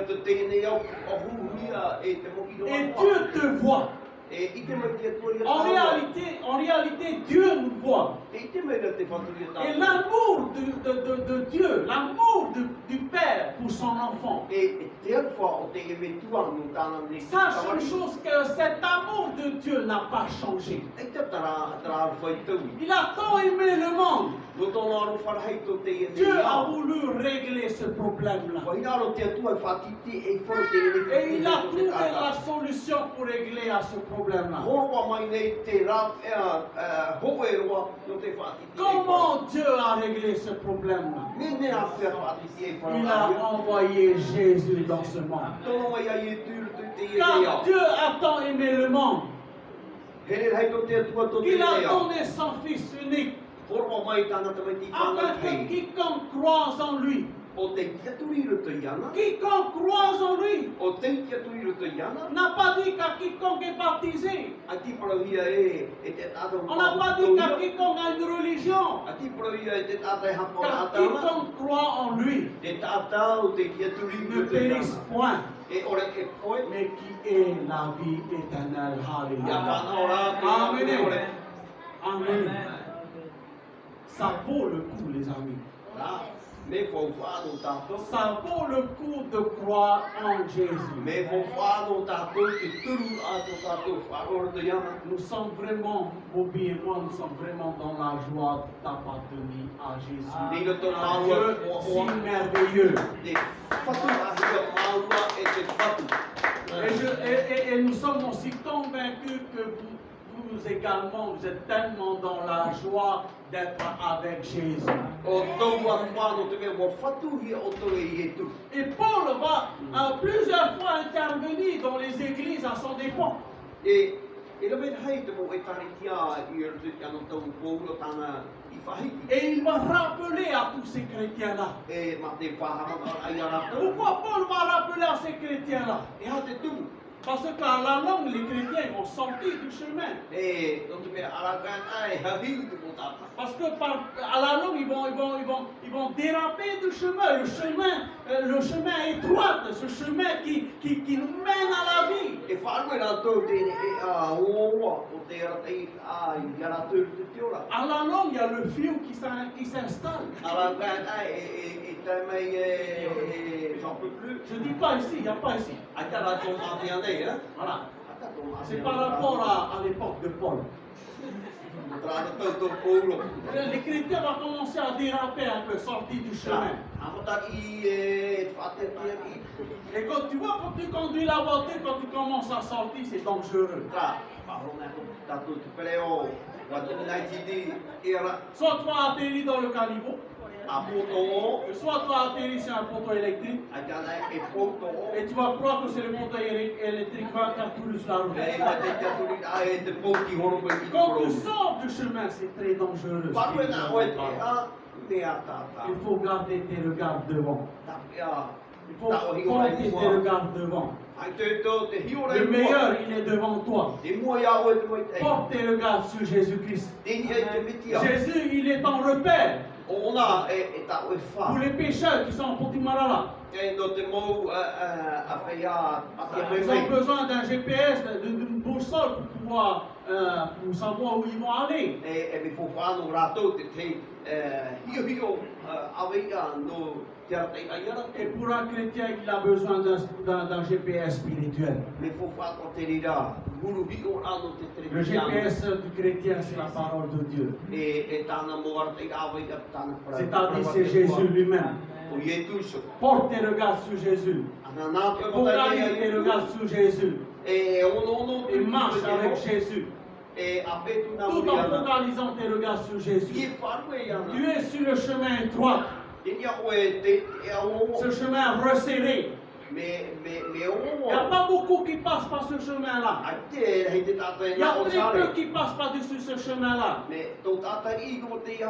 A: Dieu te voit. En réalité, Dieu nous voit. Et l'amour de Dieu, l'amour du Père pour son enfant. Sache une chose, que cet amour de Dieu n'a pas changé. Il a tant aimé le monde. Dieu a voulu régler ce problème-là. Et il a trouvé la solution pour régler à ce problème-là. Comment Dieu a réglé ce problème-là? Il a envoyé Jésus dans ce monde. Car Dieu a tant aimé le monde. Il a donné son Fils unique. Afin que quiconque croise en lui. Quiconque croise en lui n'a pas dit qu'à quiconque est baptisé. On n'a pas dit qu'à quiconque a une religion. Car quiconque croit en lui ne périsse point, mais qui est la vie éternelle. Alléluia. Amen. Ça vaut le coup, les amis. Ça vaut le coup de croire en Jésus. Nous sommes vraiment, Bobby et moi, nous sommes vraiment dans la joie d'appartenir à Jésus. Un Dieu si merveilleux. Et nous sommes aussi convaincus que tous également, vous êtes tellement dans la joie d'être avec Jésus. Et Paul va plusieurs fois intervenir dans les églises à son dépens.
B: Et
A: il va rappeler à tous ces chrétiens-là. Pourquoi Paul va rappeler à ces chrétiens-là? Parce qu'à la longue, les chrétiens vont sortir du chemin. Parce que à la longue, ils vont déraper du chemin. Le chemin étroit, ce chemin qui nous mène à la vie. À la longue, il y a le fio qui s'installe.
B: J'en peux plus.
A: Je ne dis pas ici, il n'y a pas ici. Voilà. C'est par rapport à l'époque de Paul. Les chrétiens vont commencer à déraper un peu, sortir du chemin. Et quand tu vois, quand tu conduis la voiture, quand tu commences à sortir, c'est dangereux. Soit tu vas atterrir dans le caniveau, soit tu vas atterrir sur un poteau électrique, et tu vas croire que c'est le poteau électrique qui coule sur la route. Quand tu sors du chemin, c'est très dangereux. Il faut garder tes regards devant. Il faut porter tes regards devant. Le meilleur, il est devant toi. Porte tes regards sur Jésus-Christ. Jésus, il est ton repère. Pour les pécheurs qui sont en Potimarala. Ils ont besoin d'un GPS, d'une boussole pour savoir où ils vont aller. Et pour un chrétien, il a besoin d'un GPS spirituel. Le GPS du chrétien, c'est la parole de Dieu. C'est-à-dire, c'est Jésus lui-même. Porte tes regards sur Jésus. Focalise tes regards sur Jésus. Et marche avec Jésus. Tout en focalisant tes regards sur Jésus. Tu es sur le chemin étroit. Ce chemin resserré. Il n'y a pas beaucoup qui passent par ce chemin-là. Il y a très peu qui passent par-dessus ce chemin-là.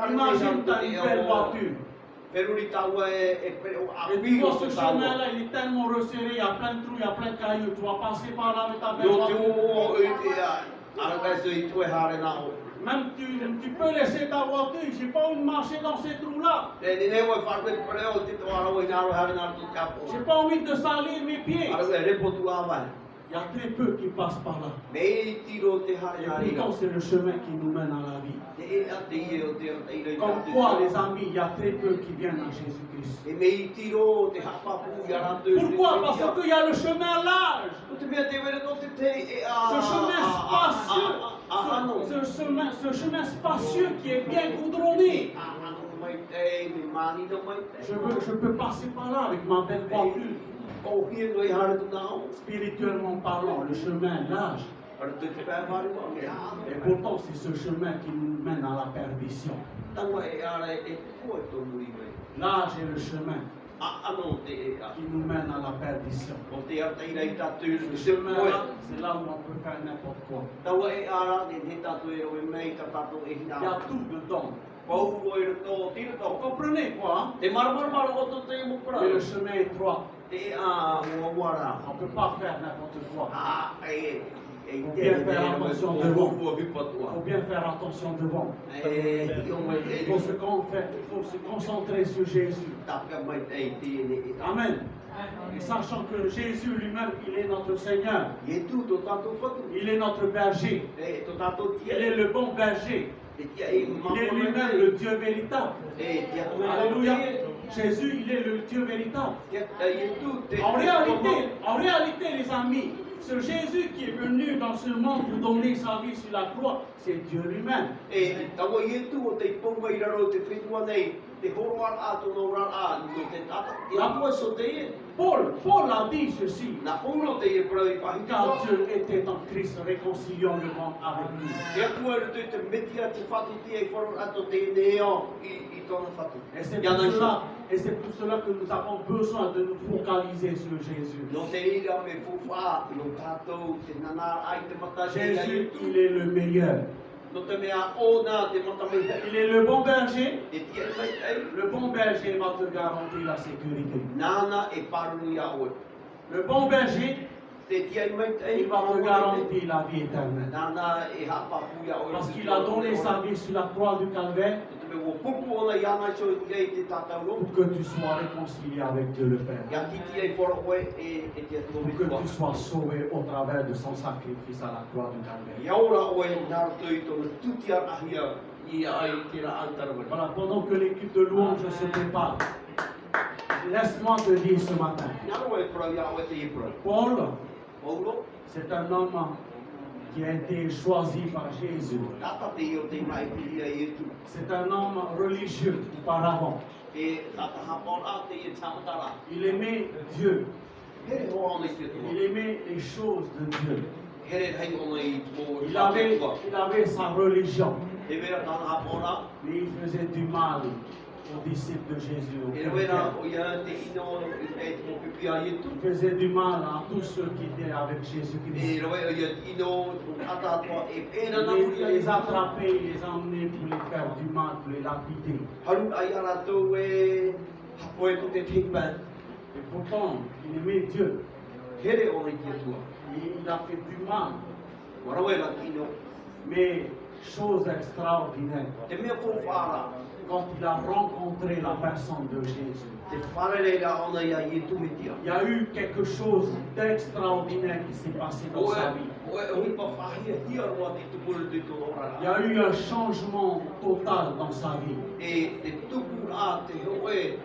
A: Imagine, tu as une belle voiture. Et tu vois ce chemin-là, il est tellement resserré, il y a plein de trous, il y a plein de cailloux. Tu vas passer par là avec ta belle voiture. Même tu peux laisser ta voiture, j'ai pas envie de marcher dans ces trous-là. J'ai pas envie de salir mes pieds. Il y a très peu qui passent par là. Et pourtant, c'est le chemin qui nous mène à la vie. Comme quoi, les amis, il y a très peu qui viennent à Jésus-Christ. Pourquoi? Parce qu'il y a le chemin large. Ce chemin spacieux qui est bien goudronné. Je peux passer par là avec ma belle voiture. Spirituellement parlant, le chemin est large. Et pourtant, c'est ce chemin qui nous mène à la perdition. Large est le chemin qui nous mène à la perdition. Ce chemin-là, c'est là où on peut faire n'importe quoi. Il y a tout dedans. Vous comprenez quoi? Mais le chemin est étroit. On ne peut pas faire n'importe quoi. Il faut bien faire attention devant. Il faut bien faire attention devant. Il faut se concentrer sur Jésus. Amen. Et sachant que Jésus lui-même, il est notre Seigneur. Il est notre berger. Il est le bon berger. Il est lui-même le Dieu véritable. Alléluia. Jésus, il est le Dieu véritable. En réalité, les amis, ce Jésus qui est venu dans ce monde pour donner sa vie sur la croix, c'est Dieu lui-même. Paul a dit ceci.
B: Na ulo te e prau I
A: Car
B: pahika.
A: Dieu était en Christ, réconciliant le monde avec lui.
B: E kua le te metia te whatu tia I whoro ato te neo I tōna whatu.
A: Et c'est pour cela que nous avons besoin de nous focaliser sur Jésus.
B: No te ira me fuwha, no tātou te nana ai te mata te ia
A: Jésus,
B: tu.
A: il est le meilleur.
B: No te mea o nā te mata me hei.
A: Il est le bon berger.
B: E tia mai ei.
A: Le bon berger va te garantir la sécurité.
B: Nana e paru ia oe.
A: Le bon berger,
B: Te tia mai ei.
A: il va te garantir la vie éternelle.
B: Nana e hapa pu ia oe.
A: Parce qu'il a donné sa vie sur la croix du Calvaire
B: Te me o pupu ona ia nai so I ei te tātou ro.
A: pour que tu sois réconcilié avec Dieu le Père.
B: Ia titi ei whoro oe e tia tō
A: Pour
B: me
A: que
B: tua.
A: tu sois sauvé au travers de son sacrifice à la croix du Calvaire.
B: Ia ora oe nāra tui tōna tutia ahia I ai te ra antarawari.
A: Voilà, pendant que l'équipe de louange se prépare, laisse-moi te dire ce matin,
B: Nāra oe prau ia oe te I prau.
A: Paul,
B: Paulo,
A: c'est un homme qui a été choisi par Jésus.
B: tata te io te mai pia I tu.
A: C'est un homme religieux auparavant.
B: E tata hapora te I tamatara.
A: Il aimait Dieu.
B: Here hoa ona I te
A: Il
B: tua.
A: aimait les choses de Dieu.
B: Here hei ona I mō
A: Il avait sa religion,
B: Te vera tana hapora.
A: mais il faisait du mal aux disciples de Jésus. aux
B: E wera
A: chrétiens.
B: o ia te ino I te mō pipia I tu.
A: Il faisait du mal à tous ceux qui étaient avec
B: E
A: Jésus-Christ.
B: roe o ia ino ata atoa e pēna na
A: Il
B: muria
A: les attrapait, il les emmenait pour les faire du mal, pour les lapider.
B: Haru ai ara tō e hapoe ko te tingman.
A: Et pourtant, il aimait Dieu.
B: Here ona I te tua.
A: Et il a fait du mal.
B: Warawe la kino.
A: Mais chose extraordinaire,
B: Te mea whara.
A: quand il a rencontré la personne de Jésus,
B: Te wharere ra ona ia I tu metia.
A: il y a eu quelque chose d'extraordinaire qui s'est passé dans sa vie.
B: Oe pa whahia hia roa te tupuru te tō
A: Il y
B: ora.
A: a eu un changement total dans sa vie.
B: E te tupu a te hoe.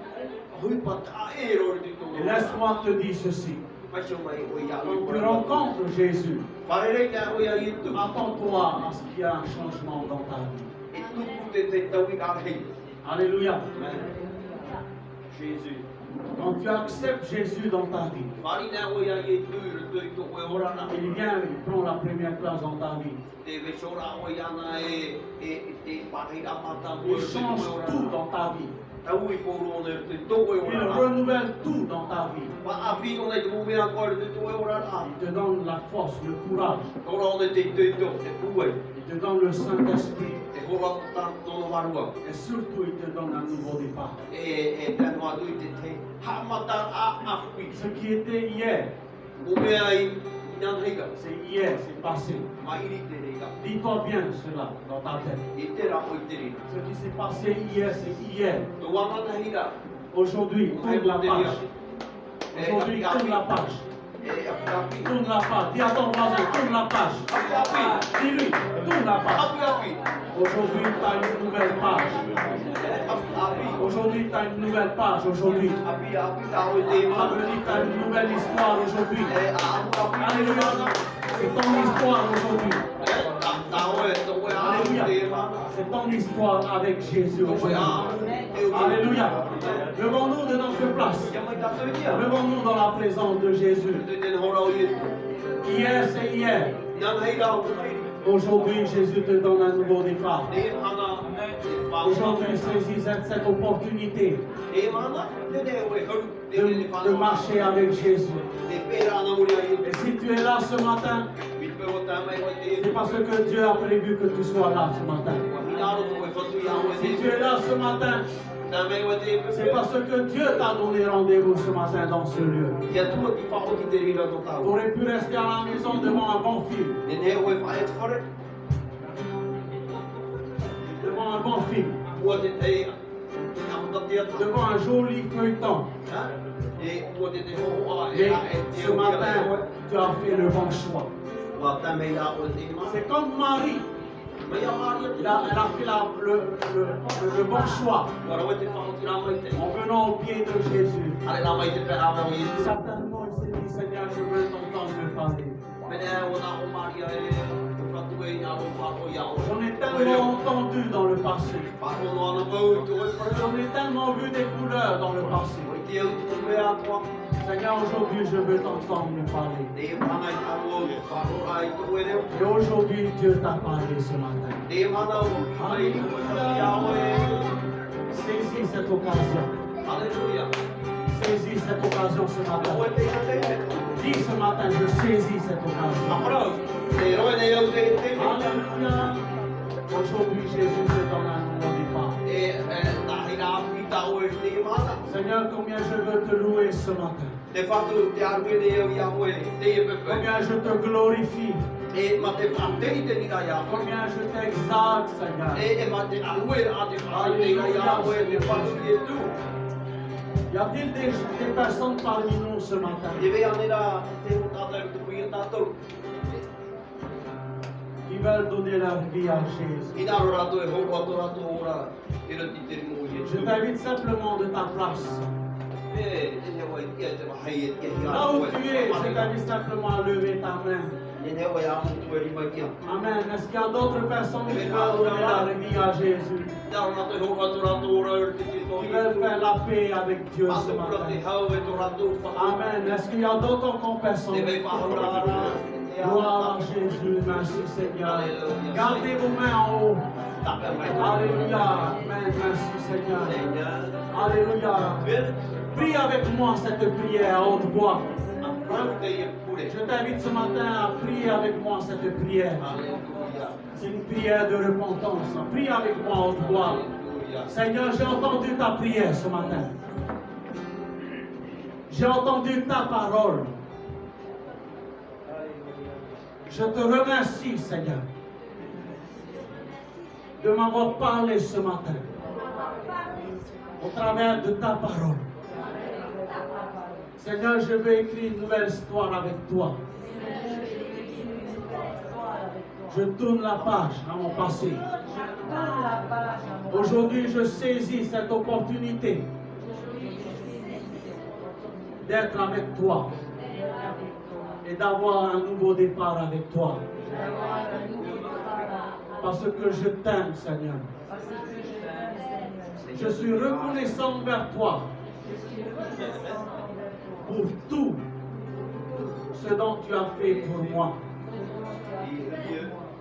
B: Hui pa ta e rore te tō
A: Et
B: ora.
A: laisse-moi te dire ceci.
B: Mai so mai o ia
A: Quand tu rencontres Jésus,
B: Wharere ka o ia I tu.
A: attends-toi à ce qu'il y ait un changement dans ta vie.
B: E tupu te taui a hei.
A: Alléluia.
B: Amen. Jésus.
A: Quand tu acceptes Jésus dans ta vie,
B: Wharina o ia I tu i tō e ora na.
A: il vient, il prend la première place dans ta vie.
B: Te vesora o ia na te pahira mata
A: Il change tout dans ta vie.
B: Tau I pōro ona te tō e
A: Il
B: ora na.
A: renouvelle tout dans ta vie.
B: Pa api ona te mumea koe te tō e ora na.
A: Il te donne la force, le courage.
B: Ora ona te tō te pue.
A: Il te donne le Saint-Esprit.
B: Te hora ta tōna warua.
A: Et surtout, il te donne un nouveau départ.
B: E tanu atu I te hamata a api.
A: Ce qui était hier,
B: Mumea I nan heika.
A: c'est hier, c'est passé.
B: Mairi te reika.
A: Dis-toi bien cela dans ta tête.
B: I te ra o I te rina.
A: Ce qui s'est passé hier, c'est hier.
B: Tō wamata hira.
A: Aujourd'hui, tourne la page. Aujourd'hui, tourne la page.
B: E api api.
A: Tourne la page. Dis à ton voisin, tourne la page.
B: Api api.
A: Dis-lui, tourne la page.
B: Api api.
A: Aujourd'hui, tu as une nouvelle page.
B: Api api.
A: Aujourd'hui, tu as une nouvelle page. Aujourd'hui.
B: Api api ta o te
A: Ça
B: ma.
A: veut dire que tu as une nouvelle histoire aujourd'hui.
B: E api api.
A: Alléluia. C'est ton histoire aujourd'hui.
B: Ta o e to e a te ma.
A: C'est ton histoire avec Jésus
B: To e
A: aujourd'hui.
B: a.
A: Alléluia. Levons-nous de notre place.
B: Ya mai ta te ia.
A: Levons-nous dans la présence de Jésus.
B: Te te hora o i.
A: Hier, c'est hier.
B: Nan hei ra o te.
A: Aujourd'hui, Jésus te donne un nouveau départ.
B: E hana.
A: Aujourd'hui, saisis cette opportunité
B: E mana. Te ne o e haru. Te ne
A: de marcher avec Jésus.
B: Te pera na muri ai.
A: Et si tu es là ce matin,
B: Mi pe o ta mai o te.
A: c'est parce que Dieu a prévu que tu sois là ce matin.
B: Minaro o e fatu ia o
A: Si
B: e.
A: tu es là ce matin,
B: Ta mai o te.
A: c'est parce que Dieu t'a donné rendez-vous ce matin dans ce lieu.
B: Ia tua ki whao ki te rira no
A: Tu
B: tau.
A: aurais pu rester à la maison devant un bon film.
B: Ne ne o e whae te whare.
A: Devant un bon film.
B: Ua te te. Amata te ata.
A: Devant un joli feuilleton.
B: Ha? E ua te te ho a e
A: Mais
B: a e te
A: ce
B: o ia
A: matin,
B: e oe.
A: tu as fait le bon choix.
B: Wa ta mei la o te ma.
A: C'est comme Marie.
B: Mai a Maria te.
A: Elle a fait le bon choix
B: Wa rawe te whao ki rā mai te.
A: en venant au pied de Jésus.
B: Are rā mai te pe a mai o i.
A: Certainement, il s'est dit, Seigneur, je veux t'entendre me parler.
B: Mene o nā o Maria e. Whatu e ngā o whao ia o.
A: J'en ai tellement entendu dans le passé.
B: Whao no ana mau te oe whare.
A: J'en ai tellement vu des couleurs dans le passé.
B: O i te au te mea toa.
A: Seigneur, aujourd'hui, je veux t'entendre me parler.
B: Te mana i tau o whanora i tau e reo.
A: Et aujourd'hui, Dieu t'a parlé ce matin.
B: Te mana o mai i tau e tau iawe.
A: Saisis cette occasion.
B: Alléluia.
A: Saisis cette occasion ce matin.
B: Oe te ia te te.
A: Dis ce matin, je saisis cette occasion.
B: Amarau. Te roe ne au te te.
A: Alléluia. Aujourd'hui, Jésus te donne un nouveau départ.
B: E tahina api tau e te mana.
A: Seigneur, combien je veux te louer ce matin.
B: Te whatu te arue ne au iawe. Te e pepe.
A: Combien je te glorifie.
B: E ma te whateri te nina iawe.
A: Combien je t'exalte, Seigneur.
B: E ma te arue a te whateri te nina iawe. Te whatu e tu.
A: Y a-t-il des personnes parmi nous ce matin
B: Te vea nera te o tātou te pui e tātou.
A: qui veulent donner leur vie à Jésus?
B: I naro rato e hoko ato rato ora. E rati te mo i e
A: Je
B: tu.
A: t'invite simplement de ta place.
B: E te hea wai ia te wahai e tia hia.
A: Là où tu es, je t'invite simplement à lever ta main.
B: E ne wai amu tu e rima kia.
A: Amen. Est-ce qu'il y a d'autres personnes qui veulent donner leur vie à Jésus?
B: Naro rato e hoko ato rato ora e rati te mo
A: Qui
B: i e
A: veulent
B: tu.
A: faire la paix avec Dieu ce
B: Ato kura te
A: matin?
B: hau e to rato whakau.
A: Amen. Est-ce qu'il y a d'autres encore personnes?
B: Te vei whahura ara.
A: Gloire à Jésus. Merci Seigneur. Gardez vos mains en haut.
B: Tape mai.
A: Alléluia. Amen. Merci Seigneur. Alléluia. Prie avec moi cette prière à haute voix.
B: Rau te i e pure.
A: Je t'invite ce matin à prier avec moi cette prière.
B: Alléluia.
A: C'est une prière de repentance. Prie avec moi à haute voix.
B: Alléluia.
A: Seigneur, j'ai entendu ta prière ce matin. J'ai entendu ta parole. Je te remercie, Seigneur, de m'avoir parlé ce matin au travers de ta parole. Seigneur, je veux écrire une nouvelle histoire avec toi. Je tourne la page à mon passé. Aujourd'hui, je saisis cette opportunité d'être avec toi et d'avoir un nouveau départ avec toi. Parce que je t'aime, Seigneur. Je suis reconnaissant envers toi pour tout ce dont tu as fait pour moi.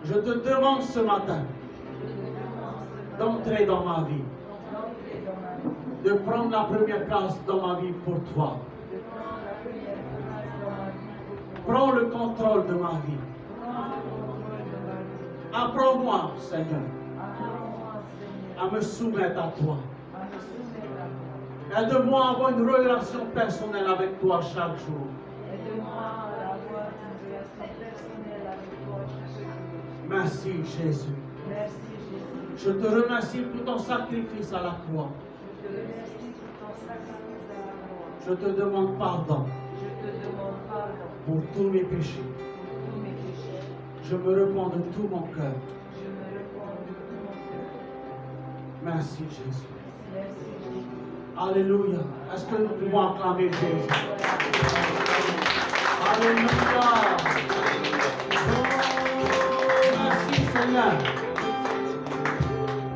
A: Je te demande ce matin d'entrer dans ma vie, de prendre la première place dans ma vie pour toi. Prends le contrôle de ma vie. Apprends-moi, Seigneur, à me soumettre à toi. Aide-moi à avoir une relation personnelle avec toi chaque jour. Merci, Jésus. Je te remercie pour ton sacrifice à la croix. Je te demande pardon pour tous mes péchés. Je me repens de tout mon cœur. Merci, Jésus. Alléluia. Est-ce que nous pouvons acclamer Jésus? Alléluia. Oh, merci, Seigneur.